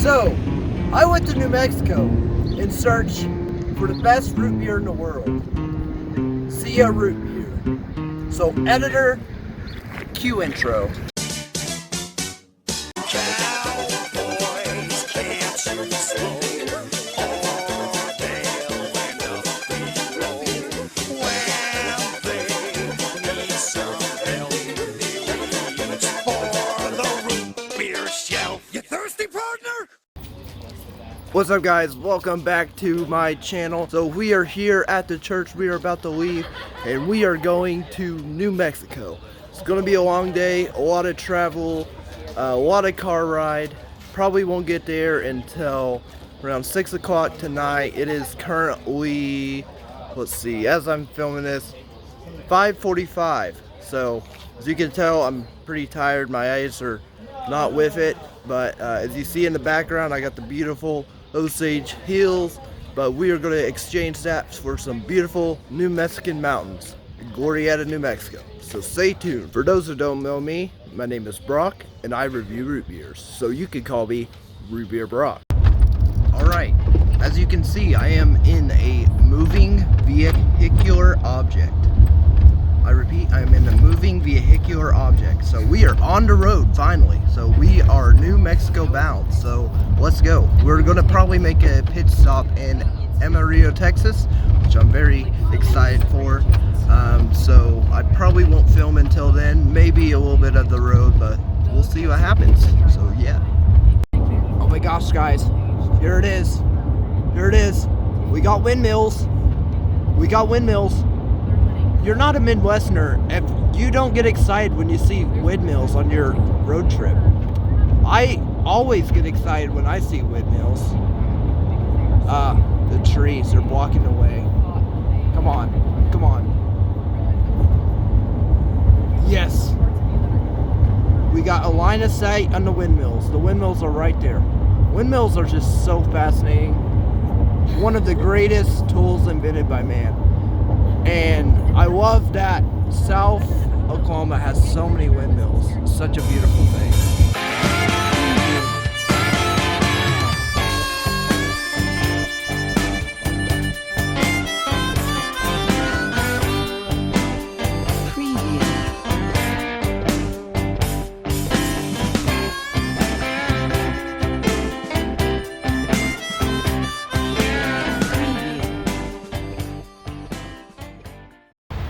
So, I went to New Mexico in search for the best root beer in the world. Zia Root Beer. So, editor, cue intro. What's up, guys? Welcome back to my channel. So we are here at the church. We are about to leave and we are going to New Mexico. It's gonna be a long day, a lot of travel, a lot of car ride. Probably won't get there until around 6 o'clock tonight. It is currently, let's see, as I'm filming this, 5:45. So as you can tell, I'm pretty tired. My eyes are not with it, but as you see in the background, I got the beautiful Osage Hills, but we are going to exchange that for some beautiful New Mexican mountains in Glorietta, New Mexico. So stay tuned. For those who don't know me, my name is Brock and I review root beers, so you can call me Root Beer Brock. Alright, as you can see, I am in a moving vehicular object. I repeat, I'm in a moving vehicular object. So we are on the road finally. So we are New Mexico bound. So let's go. We're gonna probably make a pit stop in Amarillo, Texas, which I'm very excited for. So I probably won't film until then. Maybe a little bit of the road, but we'll see what happens. So yeah. Oh my gosh, guys. Here it is. Here it is. We got Windmills. We got Windmills. You're not a Midwesterner if you don't get excited when you see windmills on your road trip. I always get excited when I see windmills. The trees are blocking the way. Come on, come on. Yes. We got a line of sight on the windmills. The windmills are right there. Windmills are just so fascinating. One of the greatest tools invented by man. And I love that South Oklahoma has so many windmills. It's such a beautiful thing.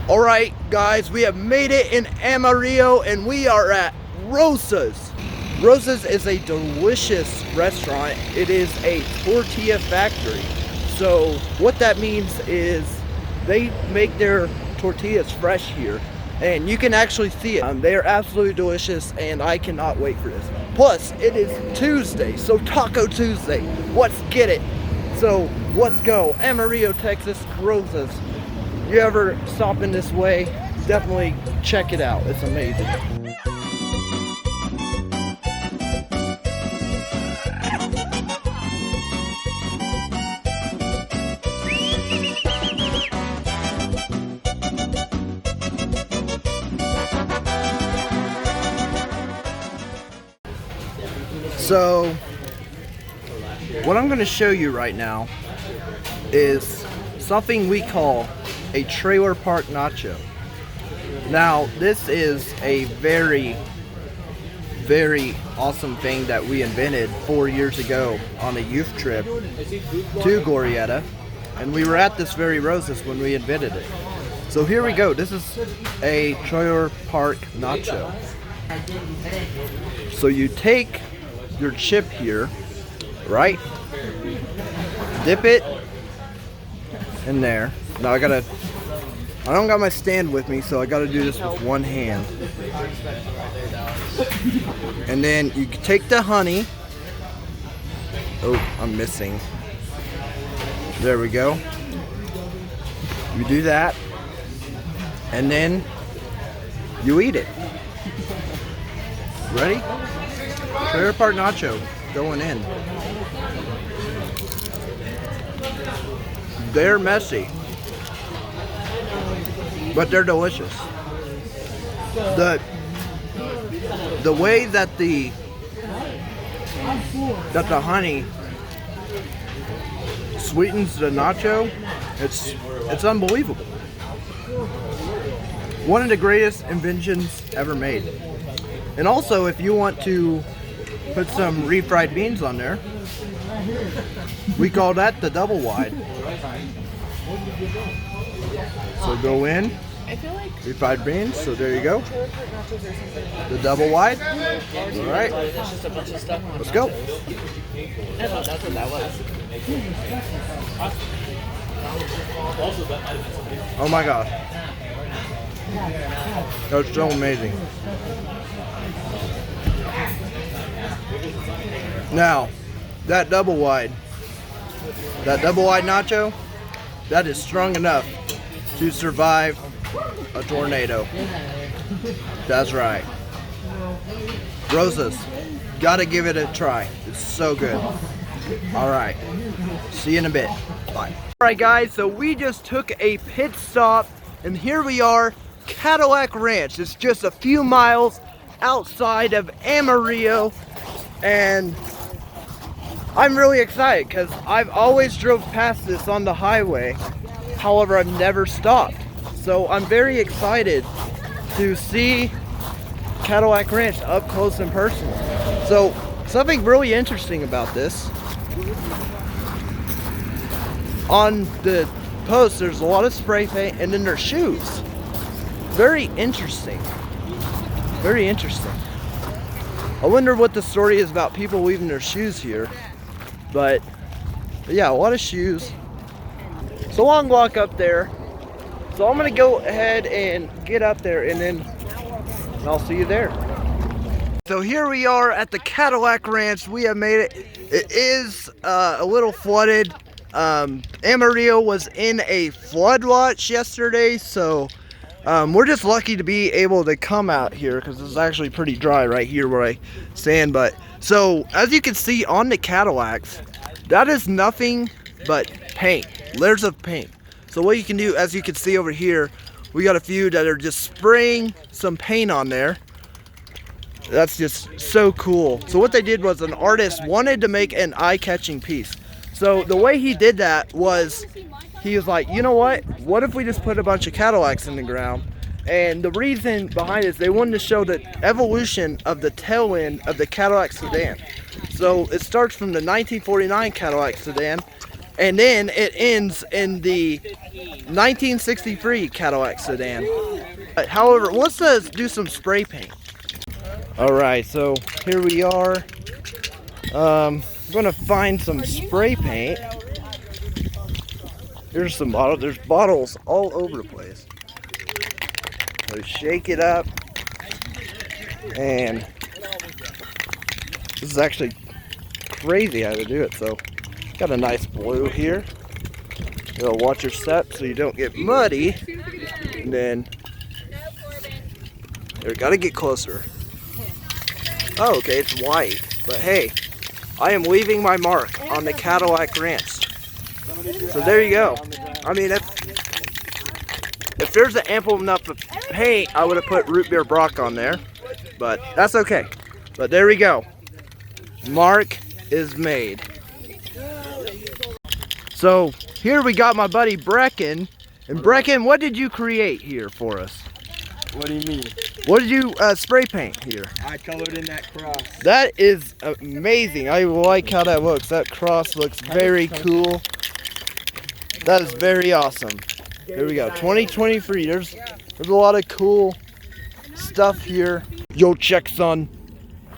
Alright guys, we have made it in Amarillo and we are at Rosas. Rosas is a delicious restaurant. It is a tortilla factory. So what that means is they make their tortillas fresh here. And you can actually see it. They are absolutely delicious and I cannot wait for this. Plus, it is Tuesday, so Taco Tuesday. Let's get it. So let's go. Amarillo, Texas, Rosas. If you ever stop in this way, definitely check it out. It's amazing. So, what I'm going to show you right now is something we call a trailer park nacho. Now, this is a very, very awesome thing that we invented 4 years ago on a youth trip to Glorietta, and we were at this very Rosas when we invented it. So here we go. This is a trailer park nacho. So you take your chip here, right? Dip it in there. Now I don't got my stand with me, so I gotta do this with one hand. And then you take the honey. Oh, I'm missing. There we go. You do that. And then you eat it. Ready? Trailer park nacho going in. They're messy, but they're delicious. The way that the that the honey sweetens the nacho. It's unbelievable. One of the greatest inventions ever made. And also, if you want to put some refried beans on there, we call that the double wide. So go in, refried beans, so there you go. The double wide. Alright. Let's go. That's what that was. Oh my god. That's so amazing. Now, that double wide nacho, that is strong enough to survive a tornado. That's right. Rosas, gotta give it a try. It's so good. Alright, see you in a bit. Bye. Alright guys, so we just took a pit stop and here we are, Cadillac Ranch. It's just a few miles outside of Amarillo and I'm really excited because I've always drove past this on the highway. However, I've never stopped. So I'm very excited to see Cadillac Ranch up close and personal. So something really interesting about this. On the post, there's a lot of spray paint and then there's shoes. Very interesting. Very interesting. I wonder what the story is about people leaving their shoes here. But yeah, a lot of shoes. It's a long walk up there. So I'm gonna go ahead and get up there and then I'll see you there. So here we are at the Cadillac Ranch. We have made it. It is a little flooded. Amarillo was in a flood watch yesterday, so we're just lucky to be able to come out here because it's actually pretty dry right here where I stand. But so as you can see on the Cadillacs, that is nothing but paint, layers of paint. So what you can do, as you can see over here, we got a few that are just spraying some paint on there. That's just so cool. So what they did was an artist wanted to make an eye-catching piece. So the way he did that was, he was like, you know what if we just put a bunch of Cadillacs in the ground? And the reason behind it is they wanted to show the evolution of the tail end of the Cadillac sedan. So it starts from the 1949 Cadillac sedan, and then it ends in the 1963 Cadillac sedan. However, let's do some spray paint. Alright, so here we are. I'm gonna find some spray paint. Here's some bottles. There's bottles all over the place. So shake it up. And this is actually crazy how to do it. So got a nice blue here. You gotta watch your step so you don't get muddy. And then you gotta get closer. Oh, okay, it's white. But hey, I am leaving my mark on the Cadillac Ranch. So there you go. I mean, if there's an ample enough of paint, I would have put root beer Brock on there. But that's okay. But there we go. Mark is made. So here we got my buddy Brecken. And Brecken, what did you create here for us? What do you mean? What did you spray paint here? I colored in that cross. That is amazing. I like how that looks. That cross looks very cool. That is very awesome. Here we go. 2023. There's a lot of cool stuff here. Yo, check, son.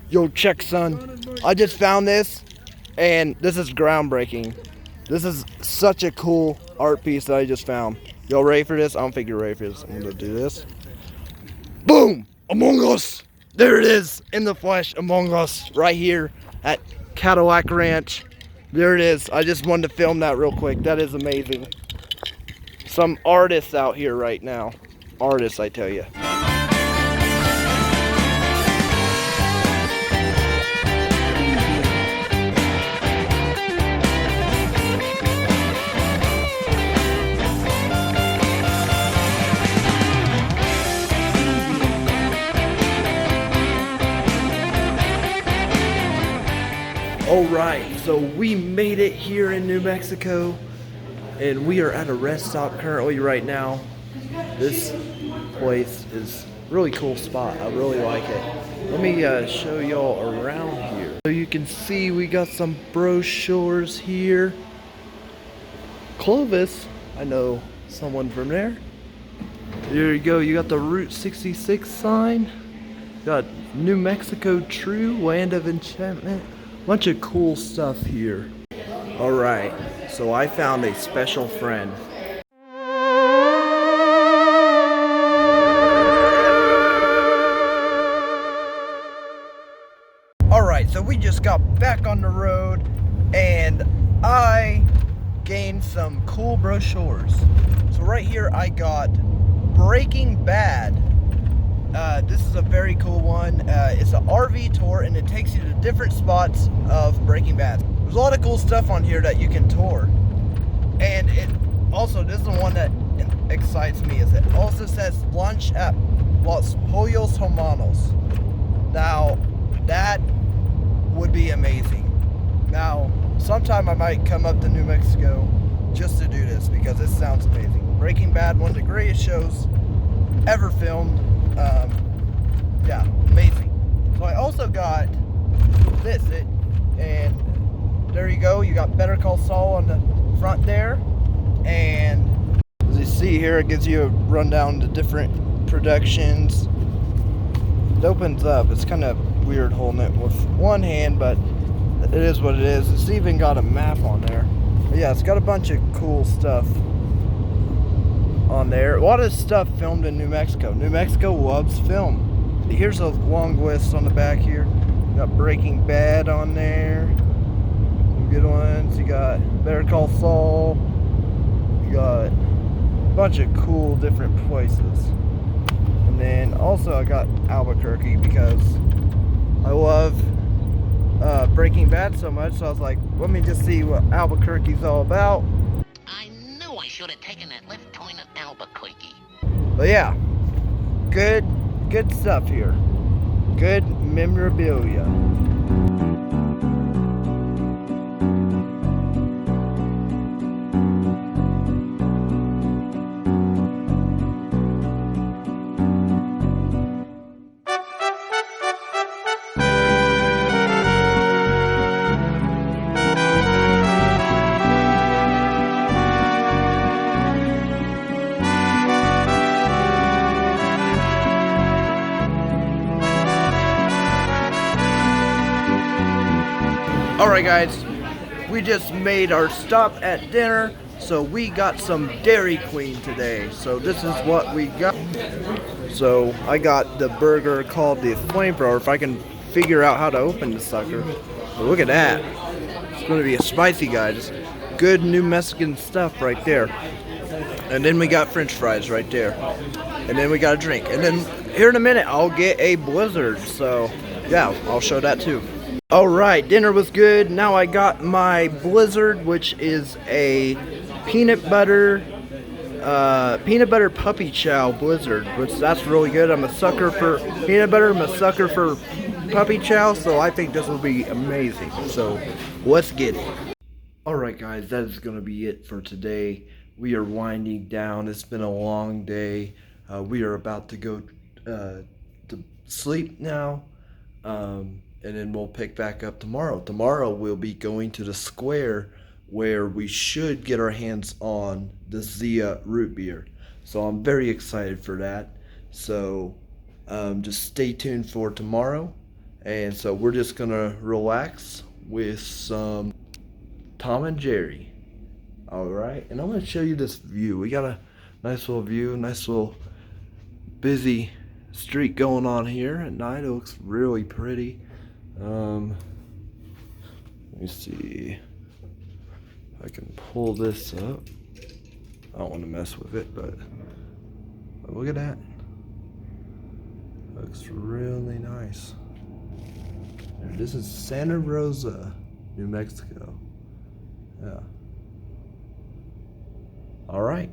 Yo, check, son. I just found this, and this is groundbreaking. This is such a cool art piece that I just found. Y'all ready for this? I don't think you're ready for this. I'm gonna do this. Boom! Among Us! There it is, in the flesh, Among Us, right here at Cadillac Ranch. There it is. I just wanted to film that real quick. That is amazing. Some artists out here right now. Artists, I tell you. Alright, so we made it here in New Mexico, and we are at a rest stop currently right now. This place is a really cool spot. I really like it. Let me show y'all around here. So you can see we got some brochures here. Clovis, I know someone from there. There you go, you got the Route 66 sign. Got New Mexico True, Land of Enchantment. Bunch of cool stuff here. Alright, so I found a special friend. Alright, so we just got back on the road and I gained some cool brochures. So right here I got Breaking Bad. This is a very cool one. It's an RV tour and it takes you to different spots of Breaking Bad. There's a lot of cool stuff on here that you can tour. And it also, this is the one that excites me, is it also says lunch at Los Pollos Hermanos. Now, that would be amazing. Now, sometime I might come up to New Mexico just to do this because this sounds amazing. Breaking Bad, one of the greatest shows ever filmed. Yeah, amazing. So I also got this, and there you go. You got Better Call Saul on the front there, and as you see here, it gives you a rundown to different productions. It opens up. It's kind of weird holding it with one hand, but it is what it is. It's even got a map on there. But yeah, it's got a bunch of cool stuff on there. A lot of stuff filmed in New Mexico. New Mexico loves film. Here's a long list on the back here. You got Breaking Bad on there. Some good ones. You got Better Call Saul. You got a bunch of cool different places. And then also I got Albuquerque because I love Breaking Bad so much. So I was like, let me just see what Albuquerque's all about. I knew I should have taken that left turn at Albuquerque. But yeah, good stuff here. Good memorabilia. Alright guys, we just made our stop at dinner, so we got some Dairy Queen today. So this is what we got. So I got the burger called the Flamethrower, if I can figure out how to open the sucker. But look at that. It's going to be a spicy, guys. Good New Mexican stuff right there. And then we got French fries right there. And then we got a drink. And then here in a minute I'll get a Blizzard. So yeah, I'll show that too. Alright, dinner was good. Now I got my Blizzard, which is a peanut butter puppy chow Blizzard, which that's really good. I'm a sucker for peanut butter. I'm a sucker for puppy chow, so I think this will be amazing. So let's get it. Alright guys, that is going to be it for today. We are winding down. It's been a long day. We are about to go to sleep now. And then we'll pick back up tomorrow. Tomorrow we'll be going to the square where we should get our hands on the Zia Root Beer. So I'm very excited for that. So just stay tuned for tomorrow. And so we're just gonna relax with some Tom and Jerry. Alright, and I'm gonna show you this view. We got a nice little view, nice little busy street going on here at night. It looks really pretty. Let me see if I can pull this up. I don't want to mess with it, but look at that. Looks really nice. This is Santa Rosa, New Mexico. Yeah. Alright,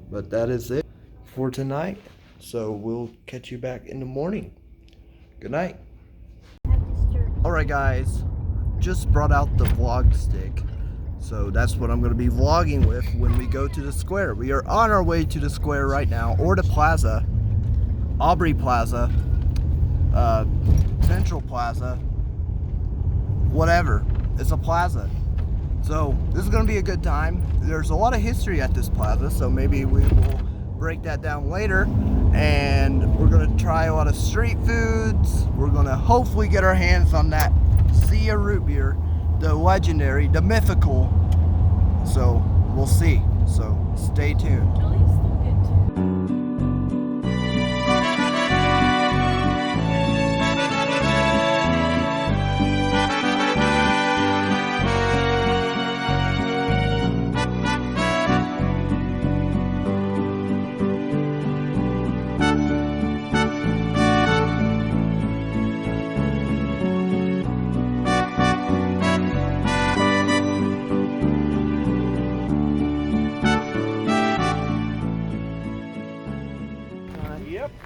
but that is it for tonight. So we'll catch you back in the morning. Good night. Alright guys, just brought out the vlog stick. So that's what I'm going to be vlogging with when we go to the square. We are on our way to the square right now, or the plaza, Aubrey Plaza, Central Plaza, whatever. It's a plaza. So this is going to be a good time. There's a lot of history at this plaza, so maybe we will break that down later. And we're going to try a lot of street foods. We're going to hopefully get our hands on that Zia Root Beer, the legendary, the mythical. So we'll see. So stay tuned.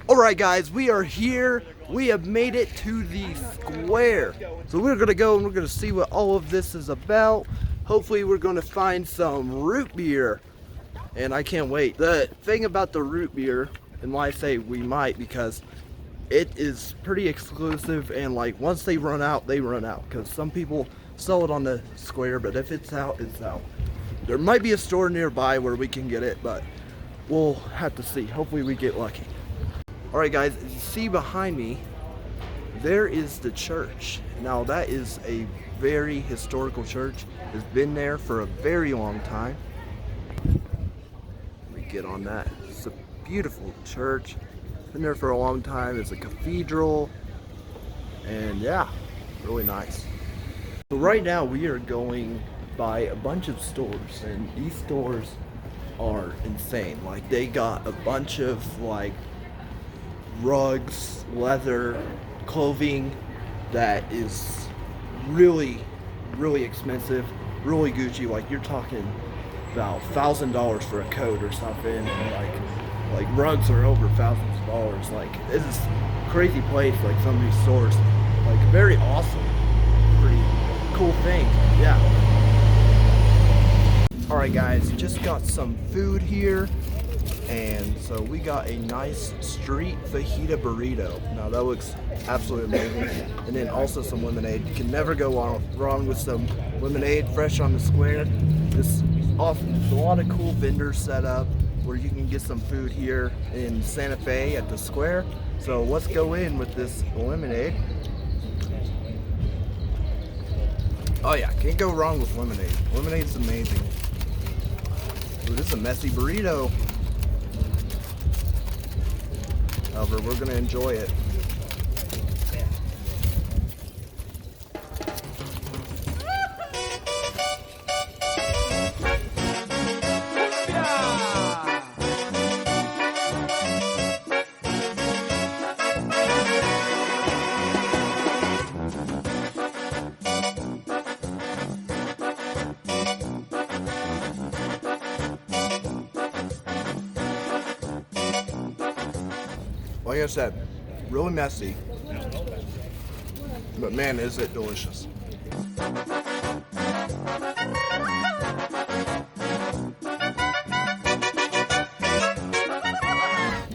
Alright guys, we are here. We have made it to the square. So we're going to go and we're going to see what all of this is about. Hopefully we're going to find some root beer. And I can't wait. The thing about the root beer, and why I say we might, because it is pretty exclusive, and like once they run out, they run out. Because some people sell it on the square, but if it's out, it's out. There might be a store nearby where we can get it, but we'll have to see. Hopefully we get lucky. Alright guys, as you see behind me, there is the church. Now that is a very historical church. It's been there for a very long time. Let me get on that. It's a beautiful church. Been there for a long time. It's a cathedral. And yeah, really nice. So right now we are going by a bunch of stores, and these stores are insane. Like they got a bunch of like rugs, leather, clothing that is really expensive, really Gucci. Like you're talking about $1,000 for a coat or something, and like rugs are over thousands of dollars. Like this is a crazy place. Like some of these stores, like very awesome, pretty cool things. Yeah. Alright guys, just got some food here. And so we got a nice street fajita burrito. Now that looks absolutely amazing. And then also some lemonade. You can never go wrong with some lemonade fresh on the square. This is awesome. There's a lot of cool vendors set up where you can get some food here in Santa Fe at the square. So let's go in with this lemonade. Oh yeah, can't go wrong with lemonade. Lemonade's amazing. Ooh, this is a messy burrito. However, we're going to enjoy it. Like I said, really messy, but man, is it delicious.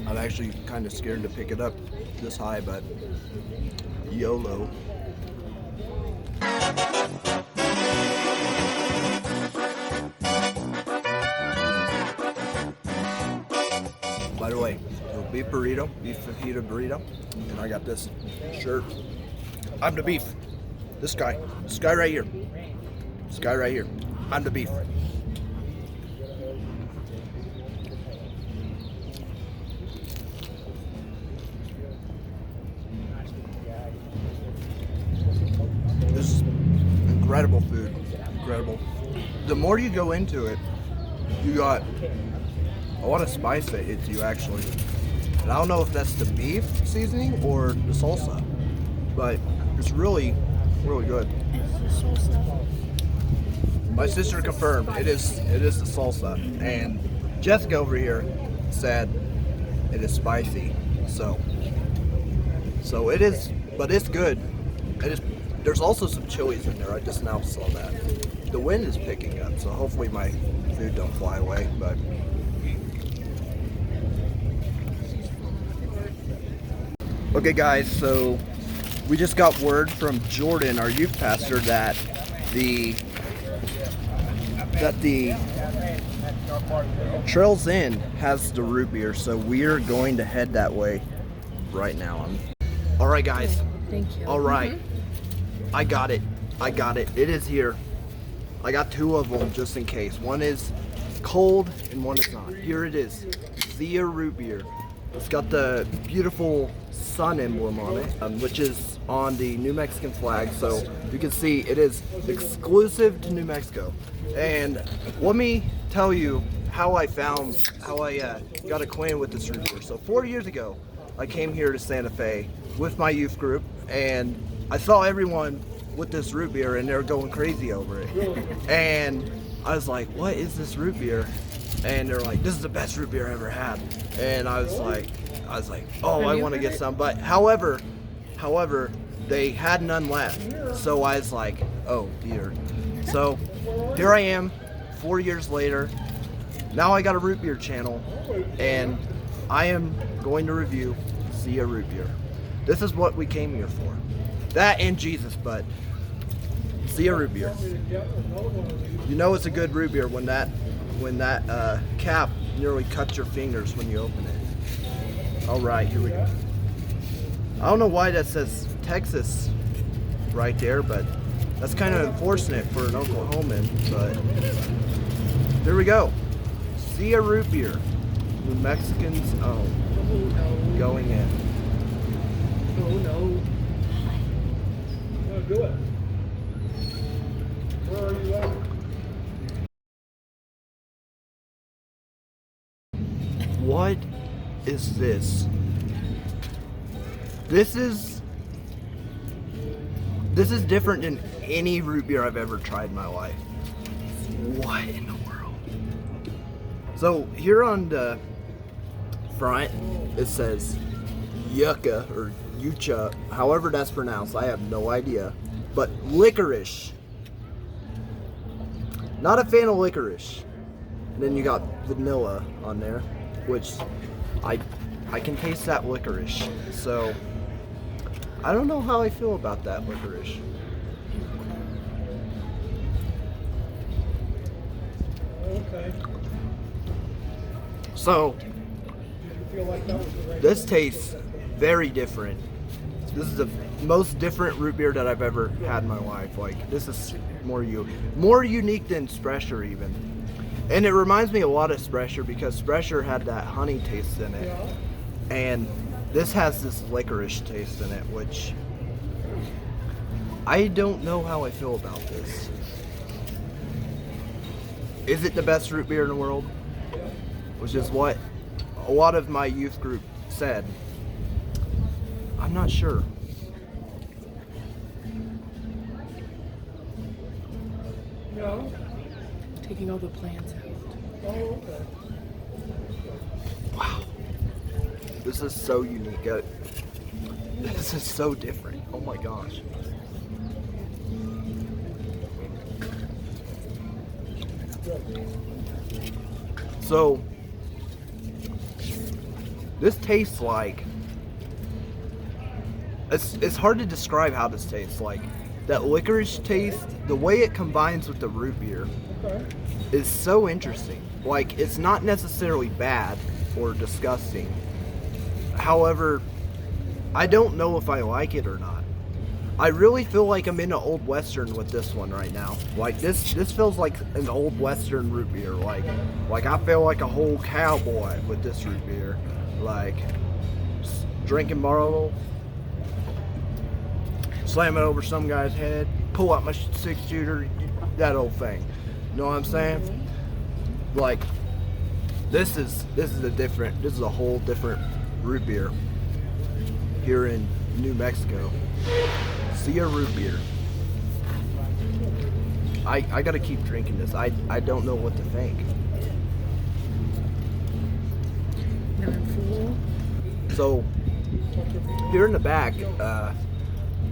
I'm actually kind of scared to pick it up this high, but YOLO. By the way, beef burrito, beef fajita burrito, and I got this shirt. I'm the beef. This guy right here. This guy right here. I'm the beef. This is incredible food. Incredible. The more you go into it, you got a lot of spice that hits you actually. And I don't know if that's the beef seasoning or the salsa, but it's really good. My sister confirmed it is the salsa, and Jessica over here said it is spicy. So it is, but it's good. There's also some chilies in there. I just now saw that. The wind is picking up, so hopefully my food don't fly away. But okay, guys. So we just got word from Jordan, our youth pastor, that the Trails Inn has the root beer, so we're going to head that way right now. All right, guys. Thank you. All right. I got it. It is here. I got 2 of them just in case. One is cold and one is not. Here it is. Zia Root Beer. It's got the beautiful sun emblem on it, which is on the New Mexican flag. So you can see it is exclusive to New Mexico. And let me tell you how I got acquainted with this root beer. So 4 years ago, I came here to Santa Fe with my youth group, and I saw everyone with this root beer, and they're going crazy over it. And I was like, "What is this root beer?" And they're like, "This is the best root beer I ever had." And I was like, "Oh, I want to get some." But however, they had none left. So I was like, "Oh dear." So here I am, 4 years later. Now I got a root beer channel, and I am going to review Zia Root Beer. This is what we came here for. That and Jesus, but Zia Root Beer. You know it's a good root beer when that cap nearly cuts your fingers when you open it. All right, here we go. I don't know why that says Texas right there, but that's kind of unfortunate for an Oklahoman. But here we go. Zia Root Beer, New Mexicans own. Going in. Oh no. Do it. Where are you at? What is this? This is different than any root beer I've ever tried in my life. What in the world? So here on the front it says yucca or yucha, however that's pronounced, I have no idea. But licorice. Not a fan of licorice. And then you got vanilla on there, which I can taste that licorice. So I don't know how I feel about that licorice. Okay. So Did you feel like that was the right? this tastes very different. This is the most different root beer that I've ever had in my life. Like, this is more unique than Sprecher even. And it reminds me a lot of Sprecher because Sprecher had that honey taste in it. And this has this licorice taste in it, which I don't know how I feel about this. Is it the best root beer in the world? Which is what a lot of my youth group said. I'm not sure. No. Taking all the plants out. Oh, okay. Wow. This is so unique. This is so different. Oh my gosh. So, this tastes like, it's hard to describe how this tastes. Like, that licorice taste, the way it combines with the root beer Okay. is so interesting. Like, it's not necessarily bad or disgusting. However, I don't know if I like it or not. I really feel like I'm in an old western with this one right now. Like, this feels like an old western root beer. Like I feel like a whole cowboy with this root beer. Like, drinking Marlowe, slam it over some guy's head, pull out my 6-shooter, that old thing. You know what I'm saying? Like, this is a whole different root beer here in New Mexico. Zia Root Beer. I gotta keep drinking this. I don't know what to think. Now I'm full. So here in the back,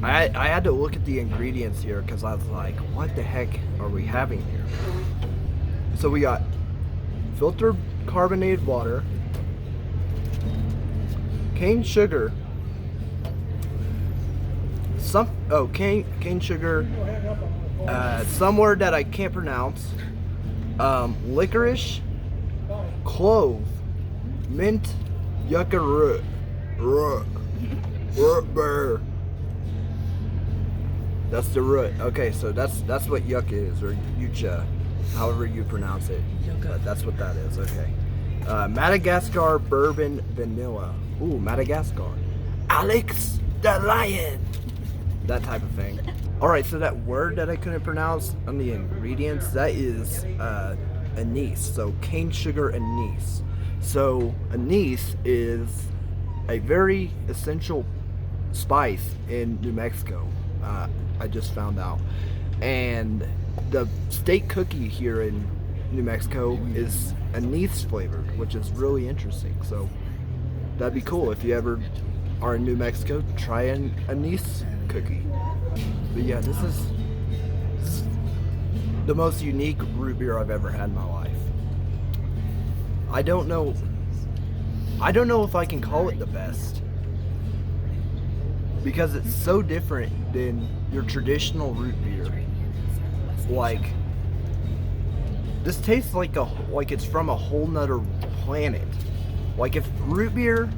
I had to look at the ingredients here because I was like, what the heck are we having here? So we got filtered carbonated water, cane sugar, cane sugar, some word that I can't pronounce, licorice, clove, mint, yucca root beer. That's the root. Okay, so that's what yucca is, or yucha, however you pronounce it. But that's what that is. Okay. Madagascar bourbon vanilla. Ooh, Madagascar. Alex the Lion. That type of thing. All right, so that word that I couldn't pronounce on the ingredients, that is anise. So cane sugar anise. So anise is a very essential spice in New Mexico. I just found out. And the state cookie here in New Mexico is anise flavored, which is really interesting. So that'd be cool if you ever are in New Mexico, try an anise cookie. But yeah, this is the most unique root beer I've ever had in my life. I don't know if I can call it the best, because it's so different than your traditional root beer. Like, this tastes like it's from a whole nother planet. Like if root beer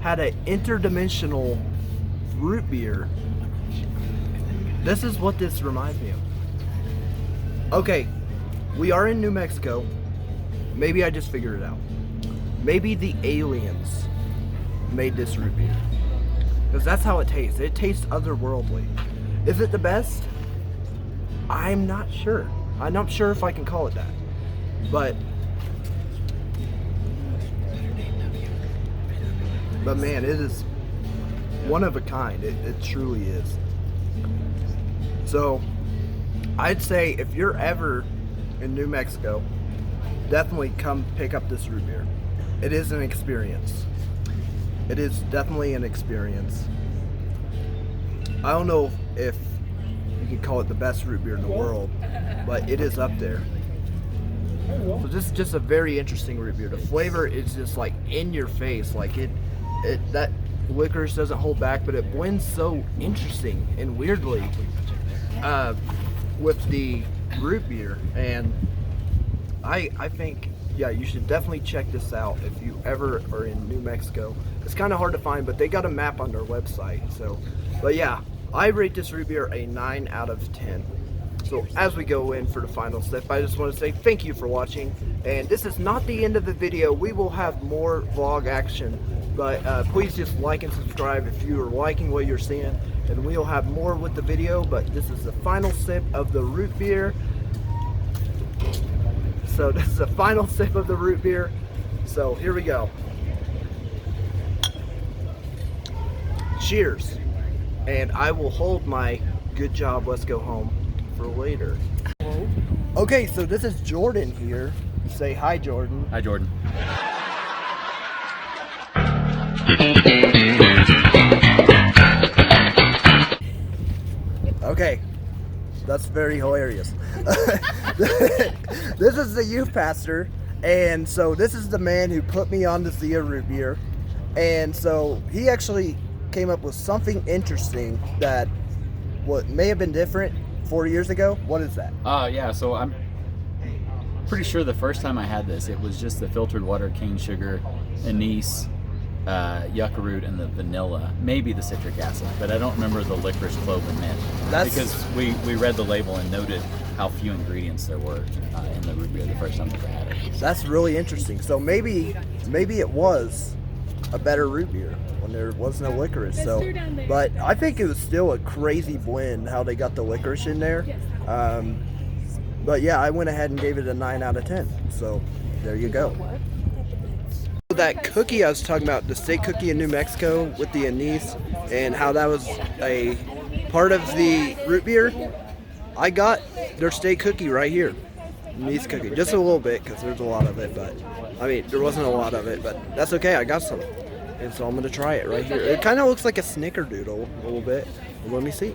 had an interdimensional root beer, this is what this reminds me of. Okay, we are in New Mexico. Maybe I just figured it out. Maybe the aliens made this root beer, because that's how it tastes. It tastes otherworldly. Is it the best? I'm not sure. I'm not sure if I can call it that. But man, it is one of a kind. It truly is. So I'd say if you're ever in New Mexico, definitely come pick up this root beer. It is an experience. It is definitely an experience. I don't know if you could call it the best root beer in the world, but it is up there. So this is just a very interesting root beer. The flavor is just like in your face. Like that licorice doesn't hold back, but it blends so interesting and weirdly with the root beer. And I think, yeah, you should definitely check this out if you ever are in New Mexico. It's kind of hard to find, but they got a map on their website. So, but yeah, I rate this root beer a 9 out of 10. So as we go in for the final step, I just want to say thank you for watching. And this is not the end of the video. We will have more vlog action, but please just like and subscribe if you are liking what you're seeing. And we'll have more with the video, but this is the final sip of the root beer. So this is the final sip of the root beer. So here we go. Cheers. And I will hold my good job, let's go home for later. Okay, so this is Jordan here. Say hi, Jordan. Hi, Jordan. Okay, that's very hilarious. This is the youth pastor, and so this is the man who put me on the Zia Root Beer. And so he actually came up with something interesting that what may have been different 4 years ago. What is that? Yeah, so I'm pretty sure the first time I had this, it was just the filtered water, cane sugar, anise, yucca root, and the vanilla, maybe the citric acid, but I don't remember the licorice, clove, and mint. Because we read the label and noted how few ingredients there were in the root beer the first time I ever had it. That's really interesting. So maybe it was a better root beer when there was no licorice. So, but I think it was still a crazy blend how they got the licorice in there. But yeah, I went ahead and gave it a 9 out of 10. So there you go. That cookie I was talking about, the state cookie in New Mexico with the anise, and how that was a part of the root beer, I got their state cookie right here. Anise cookie, just a little bit because there's a lot of it, but I mean there wasn't a lot of it, but that's okay, I got some. And so I'm gonna try it right here. It kind of looks like a snickerdoodle a little bit. Let me see.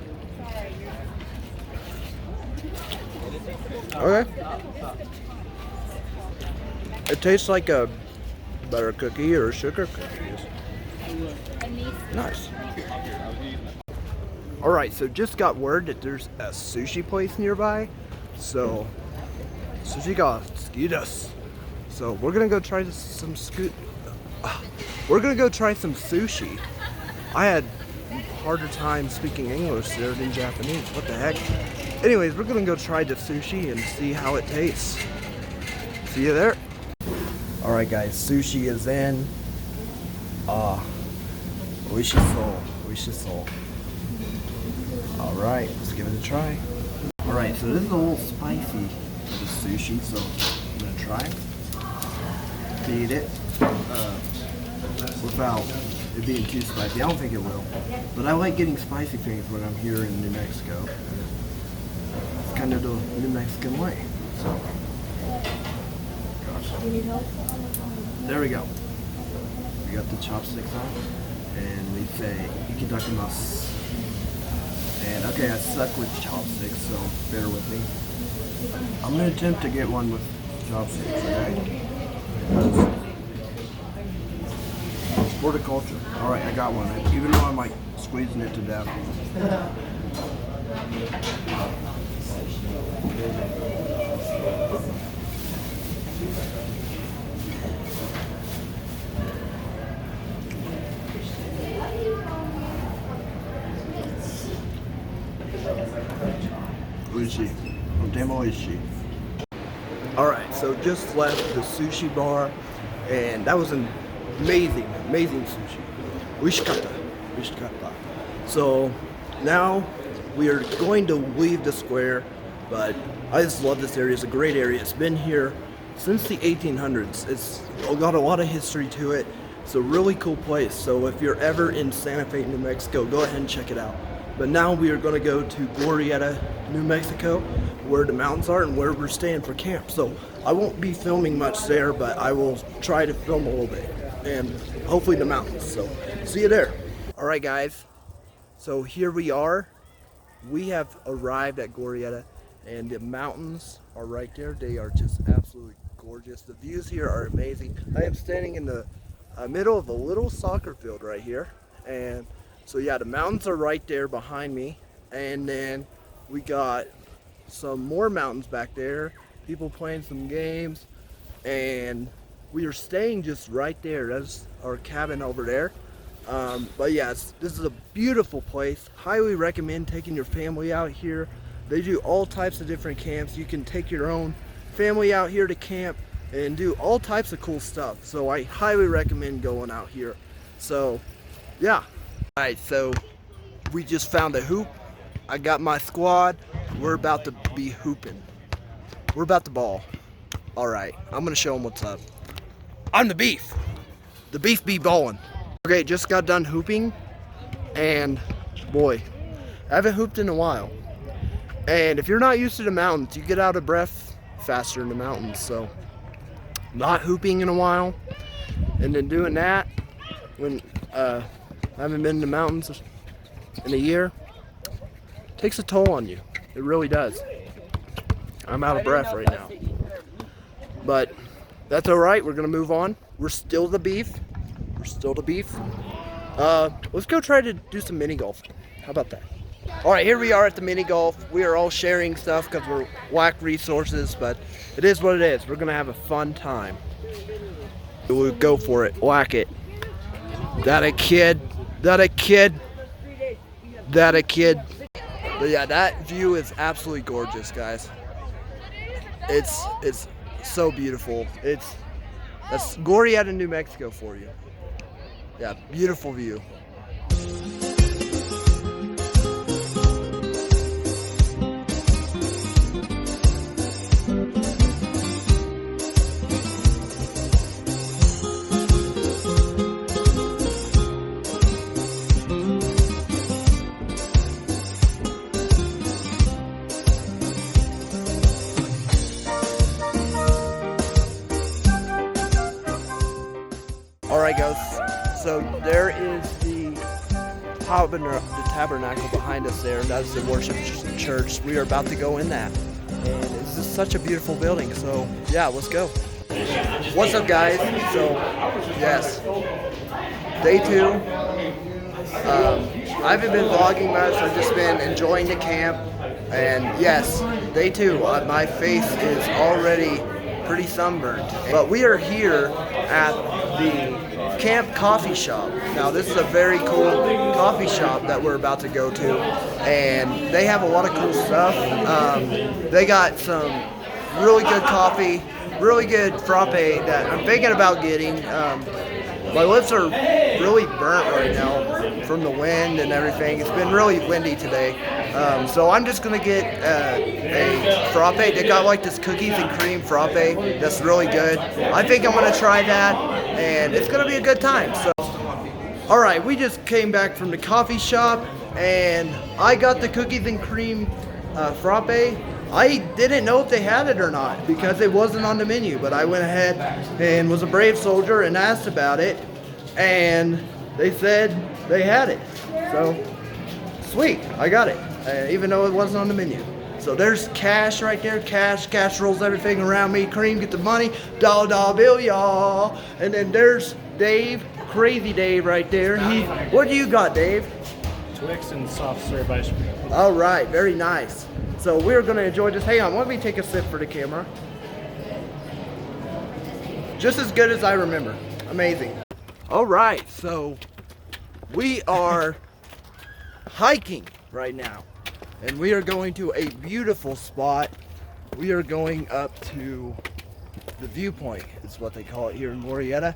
Okay. It tastes like a butter cookie or a sugar cookie. Nice. Alright, so just got word that there's a sushi place nearby. So, sushi got Fajitas. So we're gonna go try we're gonna go try some sushi. I had harder time speaking English there than Japanese. What the heck? Anyways, we're gonna go try the sushi and see how it tastes. See you there. Alright guys, sushi is in. Oishisou. Alright, let's give it a try. Alright, so this is a little spicy for the sushi, so I'm gonna try. Feed it. Without it being too spicy. I don't think it will. But I like getting spicy things when I'm here in New Mexico. It's kind of the New Mexican way. So, gosh. Do you need help? There we go. We got the chopsticks on. And we say, Ikidakimasu. And okay, I suck with chopsticks, so bear with me. I'm going to attempt to get one with chopsticks, okay? Horticulture. Alright, I got one. Even though I'm like squeezing it to death. Oishi. Demo oishi. Alright, so just left the sushi bar, and that was an amazing sushi. Oishikatta. So now we are going to leave the square, but I just love this area. It's a great area. It's been here since the 1800s. It's got a lot of history to it. It's a really cool place. So if you're ever in Santa Fe, New Mexico, go ahead and check it out. But now we are going to go to Glorietta, New Mexico, where the mountains are and where we're staying for camp. So I won't be filming much there, but I will try to film a little bit. And hopefully the mountains. So see you there. Alright guys, so here we are. We have arrived at Glorietta, and the mountains are right there. They are just absolutely gorgeous. The views here are amazing. I am standing in the middle of a little soccer field right here, and so yeah, the mountains are right there behind me, and then we got some more mountains back there, people playing some games, and we are staying just right there. That's our cabin over there. But yes, this is a beautiful place. Highly recommend taking your family out here. They do all types of different camps. You can take your own family out here to camp and do all types of cool stuff. So I highly recommend going out here. So yeah. Alright, so we just found a hoop. I got my squad. We're about to be hooping. We're about to ball. Alright, I'm gonna show them what's up. I'm the beef. The beef be ballin'. Okay, just got done hooping, and boy, I haven't hooped in a while. And if you're not used to the mountains, you get out of breath faster in the mountains. So, not hooping in a while, and then doing that when I haven't been in the mountains in a year, takes a toll on you. It really does. I'm out of breath right now. But that's alright, we're gonna move on. We're still the beef. Let's go try to do some mini golf. How about that? Alright, here we are at the mini golf. We are all sharing stuff because we're lack resources, but it is what it is. We're gonna have a fun time. We'll go for it. Whack it. That a kid. But yeah, that view is absolutely gorgeous, guys. It's so beautiful. That's Glorietta, New Mexico for you. Yeah, beautiful view. Alright guys, so there is the tabernacle behind us there. That's the worship church. We are about to go in that. And it's just such a beautiful building. So yeah, let's go. What's up, guys? So yes, day 2. I haven't been vlogging much. I've just been enjoying the camp. And yes, day 2. My face is already pretty sunburned. But we are here at the camp coffee shop. Now this is a very cool coffee shop that we're about to go to, and they have a lot of cool stuff. They got some really good coffee, really good frappe that I'm thinking about getting. My lips are really burnt right now from the wind and everything. It's been really windy today. So I'm just gonna get a frappe. They got like this cookies and cream frappe that's really good. I think I'm gonna try that, and it's gonna be a good time. So, all right, we just came back from the coffee shop, and I got the cookies and cream frappe. I didn't know if they had it or not because it wasn't on the menu, but I went ahead and was a brave soldier and asked about it, and they said they had it. So, sweet, I got it, even though it wasn't on the menu. So there's cash right there, cash rolls everything around me. Cream, get the money, dollar bill, y'all. And then there's Dave, crazy Dave right there. What do you got, Dave? Twix and soft serve ice cream. All right, very nice. So we're gonna enjoy this. Hang on, let me take a sip for the camera. Just as good as I remember. Amazing. All right, so we are hiking right now, and we are going to a beautiful spot. We are going up to the viewpoint, is what they call it here in Glorietta.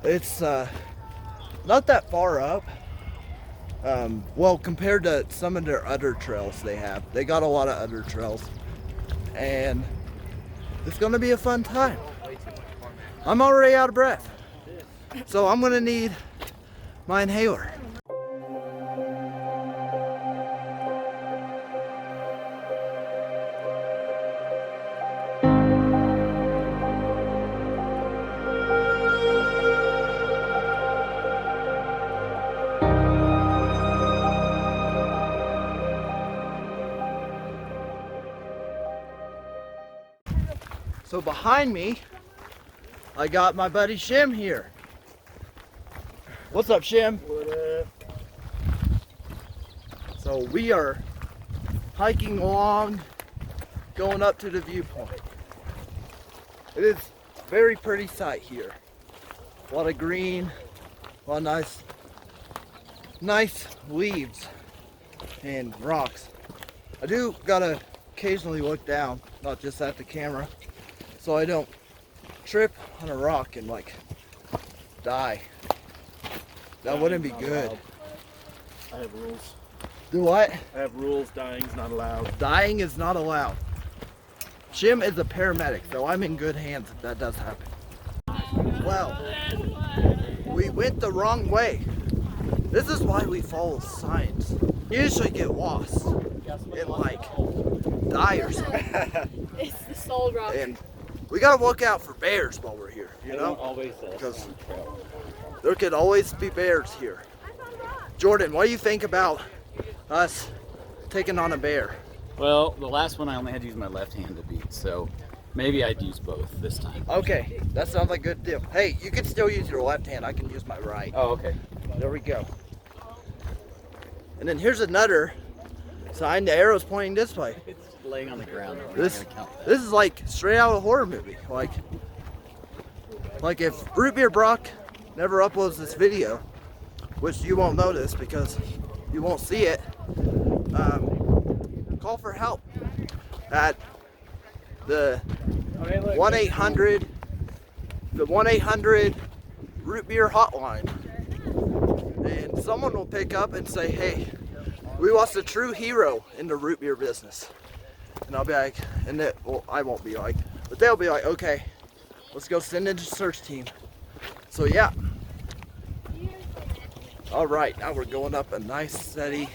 It's not that far up. Well, compared to some of their other trails they have. They got a lot of other trails, and it's gonna be a fun time. I'm already out of breath, so I'm gonna need my inhaler. So behind me, I got my buddy Shim here. What's up, Shim? What up? So we are hiking along, going up to the viewpoint. It is a very pretty sight here. A lot of green, a lot of nice leaves and rocks. I do gotta occasionally look down, not just at the camera, so I don't trip on a rock and like die. That wouldn't be good. I have rules. Do what? I have rules. Dying's not allowed. Dying is not allowed. Jim is a paramedic, so I'm in good hands if that does happen. Well, we went the wrong way. This is why we follow signs. You usually get lost and like die or something. It's the Soul Rock. And we gotta look out for bears while we're here, you know? Always Because there could always be bears here. Jordan, what do you think about us taking on a bear? Well, the last one I only had to use my left hand to beat, so maybe I'd use both this time. Okay, that sounds like a good deal. Hey, you can still use your left hand. I can use my right. Oh, okay. There we go. And then here's another sign. The arrow's pointing this way. It's laying on the ground. This is like straight out of a horror movie. Like if Root Beer Brock never uploads this video, which you won't notice because you won't see it, call for help at the 1-800 Root Beer hotline, and someone will pick up and say, hey, we lost a true hero in the root beer business. And I'll be like, I won't be like, but they'll be like, okay, let's go send in the search team. So yeah. All right, now we're going up a nice steady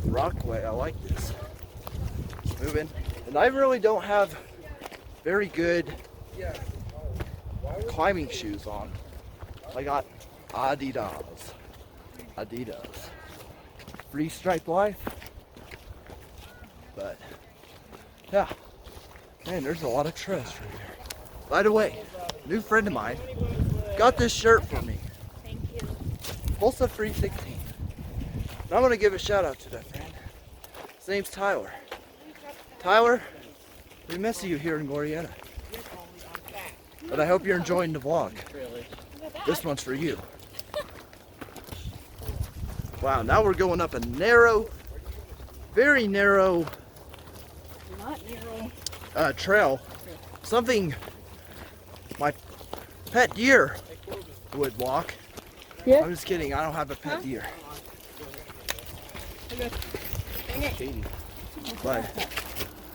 rockway. I like this. It's moving. And I really don't have very good climbing shoes on. I got Adidas. Adidas. Free stripe life. But yeah, man, there's a lot of trust right here. By the way, new friend of mine got this shirt for me. Thank you. Pulsa 316. And I'm gonna give a shout out to that friend. His name's Tyler. Tyler, we miss you here in Glorietta. But I hope you're enjoying the vlog. This one's for you. Wow, now we're going up a narrow, very narrow trail. Something my pet deer would walk. Yeah. I'm just kidding, I don't have a pet deer. But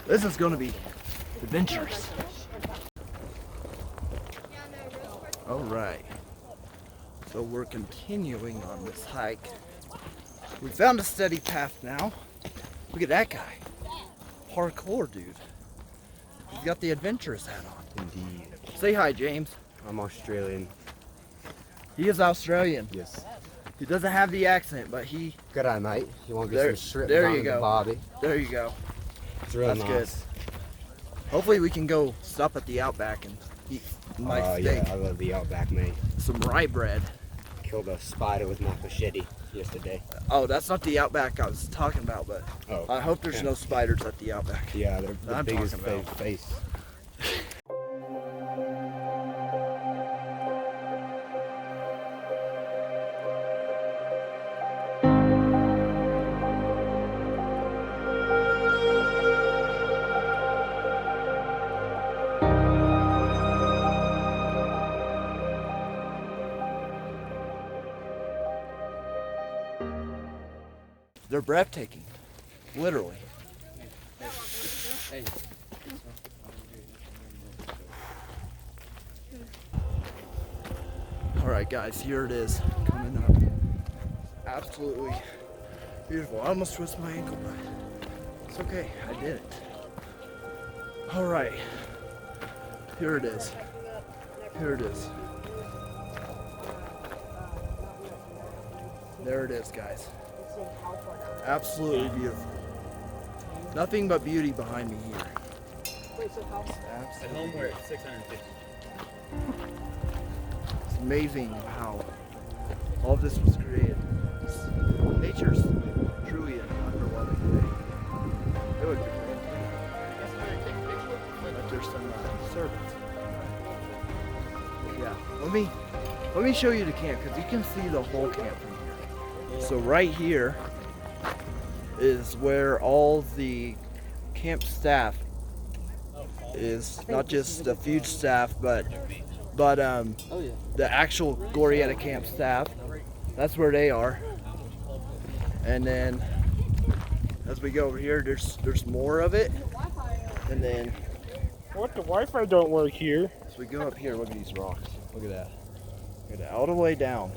this is gonna be adventurous. Alright. So we're continuing on this hike. We found a steady path now. Look at that guy. Parkour dude. He's got the adventurous hat on. Indeed. Say hi, James. I'm Australian. He is Australian. Yes. He doesn't have the accent, but he... G'day, mate. You want to get There- some shrimp there down you in the go. barbie? There you go. It's really That's nice. Hopefully we can go stop at the Outback and eat a nice Oh steak. yeah, I love the Outback, mate. Some rye bread. Killed a spider with my machete yesterday. Oh, that's not the Outback I was talking about, but Oh. I hope there's no spiders at the Outback. Yeah, they're the I'm biggest talking about. face. They're breathtaking, literally. All right, guys, here it is, coming up. Absolutely beautiful. I almost twisted my ankle, but it's okay. I did it. All right, here it is. Here it is. There it is, guys. Absolutely beautiful. Nothing but beauty behind me here. At home we're at 650. It's amazing how all this was created. Nature's truly an underwater thing. It would be but there's some servants. Yeah, let me show you the camp because you can see the whole camp from here. So right here is where all the camp staff is, not just the food staff, but the actual Glorietta camp staff. That's where they are. And then as we go over here, there's more of it. And then What? The Wi-Fi don't work here. as we go up here, look at these rocks. Look at that. Look at that. All the way down.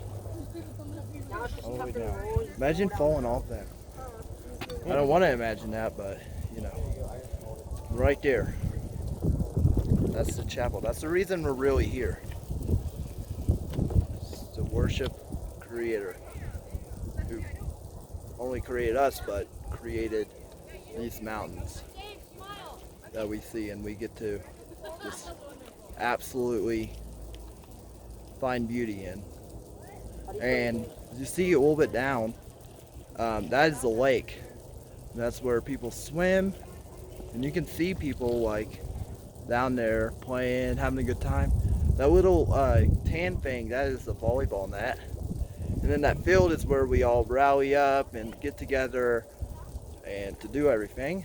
All the way down. Imagine falling off that. I don't want to imagine that, but you know, right there. That's the chapel. That's the reason we're really here. It's to worship Creator, who only created us, but created these mountains that we see, and we get to just absolutely find beauty in. And you see a little bit down, that is the lake. That's where people swim, and you can see people like down there playing, having a good time. That little tan thing, that is the volleyball net. And then that field is where we all rally up and get together and to do everything.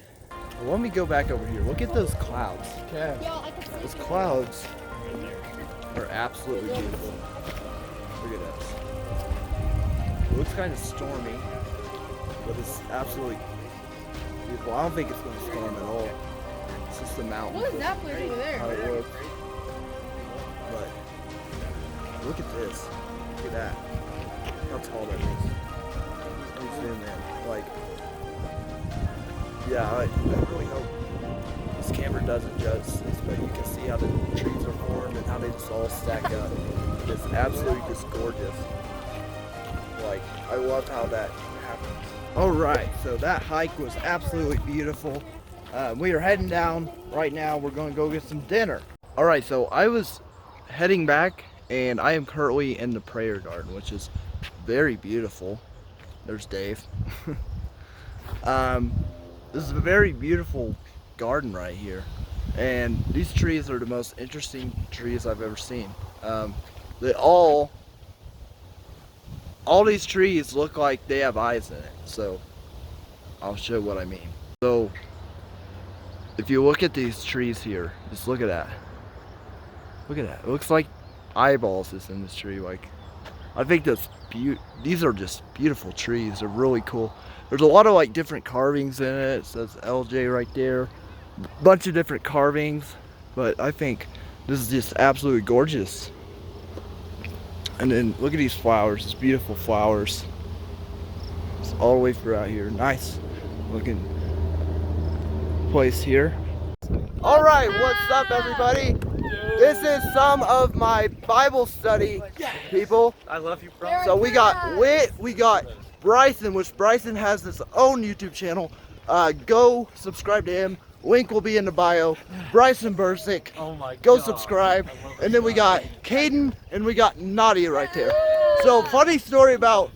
Well, let me go back over here. Look at those clouds. Those clouds are absolutely beautiful. Look at this. It looks kind of stormy, but it's absolutely beautiful. I don't think it's going to storm at all. It's just the mountains. What is that place over there? How it looks. But look at this. Look at that. How tall that is. Let me zoom in. Like, yeah, I really hope this camera doesn't judge this, but you can see how the trees are formed and how they just all stack up. It's absolutely just gorgeous. Like, I love how that happens. All right, so that hike was absolutely beautiful. We are heading down right now. We're going to go get some dinner. All right, so I was heading back, and I am currently in the prayer garden, which is very beautiful. There's Dave. This is a very beautiful garden right here, and these trees are the most interesting trees I've ever seen. They all these trees look like they have eyes in it, so I'll show what I mean. So if you look at these trees here, just look at that. Look at that. It looks like eyeballs is in this tree. Like, I think these are just beautiful trees. They're really cool. There's a lot of like different carvings in it. It says LJ right there. Bunch of different carvings, but I think this is just absolutely gorgeous. And then look at these flowers. It's beautiful flowers. It's all the way throughout here. Nice looking place here. All right, what's up, everybody? This is some of my Bible study, people. I love you, bro. So we got Whit, we got Bryson, which Bryson has his own YouTube channel. Go subscribe to him. Link will be in the bio. Bryson Bursick. Oh my God. Go subscribe. And then we got Caden and we got Nadia right there. So funny story about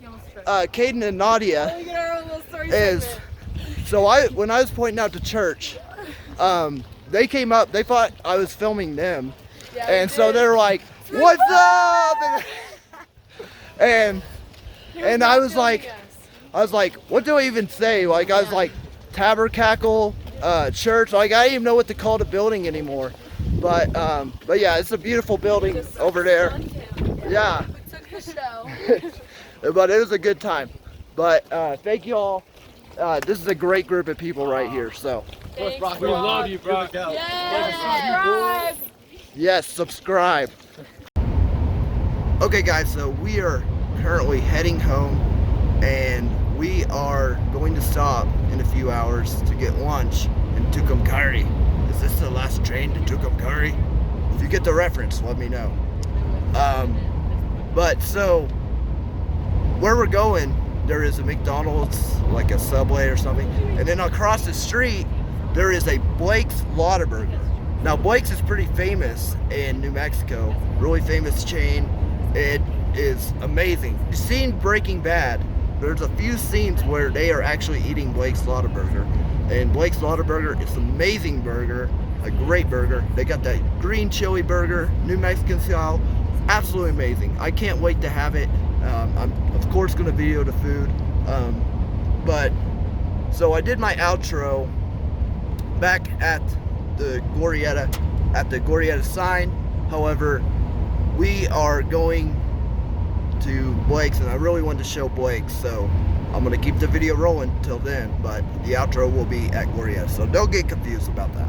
Caden and Nadia is, so when I was pointing out to church, they came up, they thought I was filming them. And so they're like, "What's up?" And I was like, what do I even say? Like, I was like, Tabernacle Church. Like, I didn't even know what to call the building anymore. But yeah, it's a beautiful building over there. Yeah. But it was a good time. But thank you all. This is a great group of people right here. So We love you, bro. yes, subscribe. Okay, guys. So we are currently heading home, and we are going to stop in a few hours to get lunch in Tucumcari. Is this the last train to Tucumcari? If you get the reference, let me know. But so where we're going, there is a McDonald's, like a Subway or something, and then across the street there is a Blake's Lottaburger. Now Blake's is pretty famous in New Mexico, really famous chain. It is amazing. You've seen Breaking Bad. There's a few scenes where they are actually eating Blake's Lottaburger. And Blake's Lottaburger is an amazing burger, a great burger. They got that green chili burger, New Mexican style, absolutely amazing. I can't wait to have it. I'm of course gonna video the food. But so I did my outro back at the Glorietta sign. However, we are going to Blake's, and I really wanted to show Blake's, so I'm gonna keep the video rolling till then, but the outro will be at Glorietta, so don't get confused about that.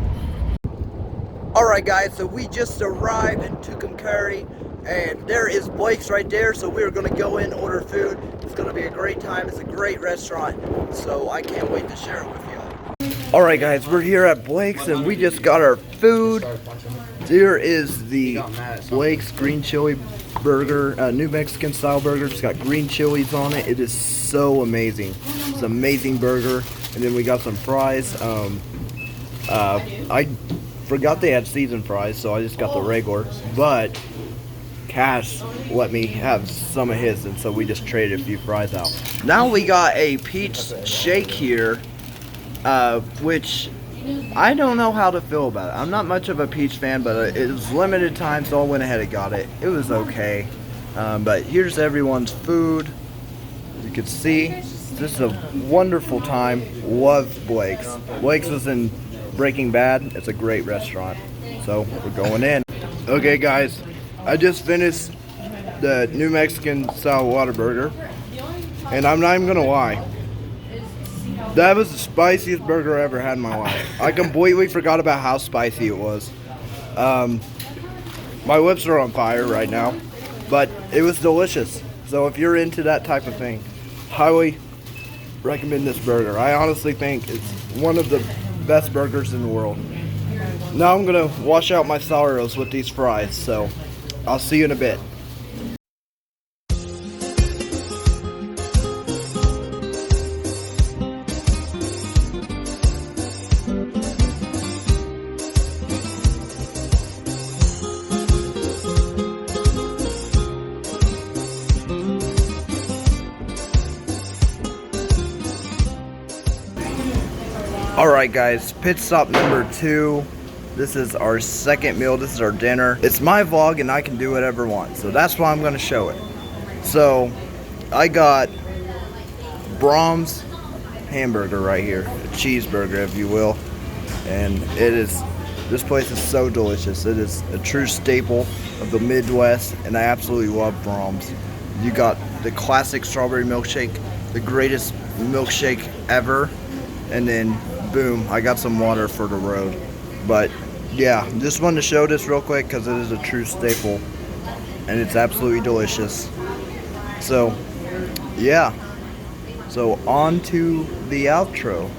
Alright guys, so we just arrived in Tucumcari, and there is Blake's right there, so we're gonna go in, order food. It's gonna be a great time. It's a great restaurant, so I can't wait to share it with y'all. Alright guys, we're here at Blake's, and we just got our food. There is the Blake's green chili burger, New Mexican style burger. It's got green chilies on it. It is so amazing. It's an amazing burger. And then we got some fries. I forgot they had seasoned fries, so I just got the regular. But Cash let me have some of his, and so we just traded a few fries out. Now we got a peach shake here, which I don't know how to feel about it. I'm not much of a peach fan, but it was limited time, so I went ahead and got it. It was okay. But here's everyone's food. You can see, this is a wonderful time. Love Blake's. Blake's was in Breaking Bad. It's a great restaurant. So we're going in. Okay guys, I just finished the New Mexican style Whataburger, and I'm not even gonna lie. That was the spiciest burger I ever had in my life. I completely forgot about how spicy it was. My lips are on fire right now, but it was delicious. So if you're into that type of thing, highly recommend this burger. I honestly think it's one of the best burgers in the world. Now I'm gonna wash out my sorrows with these fries, so I'll see you in a bit. Alright guys, pit stop number 2. This is our second meal, this is our dinner. It's my vlog and I can do whatever I want, so that's why I'm going to show it. So, I got Braums hamburger right here, a cheeseburger if you will. And this place is so delicious. It is a true staple of the Midwest and I absolutely love Braums. You got the classic strawberry milkshake, the greatest milkshake ever, and then boom, I got some water for the road. But yeah, just wanted to show this real quick because it is a true staple and it's absolutely delicious. So yeah, so on to the outro.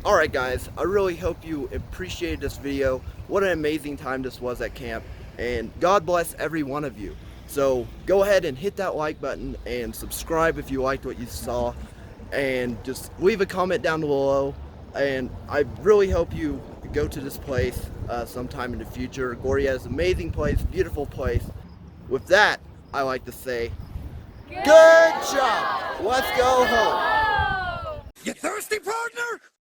Alright guys, I really hope you appreciated this video. What an amazing time this was at camp, and God bless every one of you. So go ahead and hit that like button and subscribe if you liked what you saw, and just leave a comment down below. And I really hope you go to this place sometime in the future. Glorietta is an amazing place, beautiful place. With that, I like to say, good job! Let's go home! You thirsty, partner?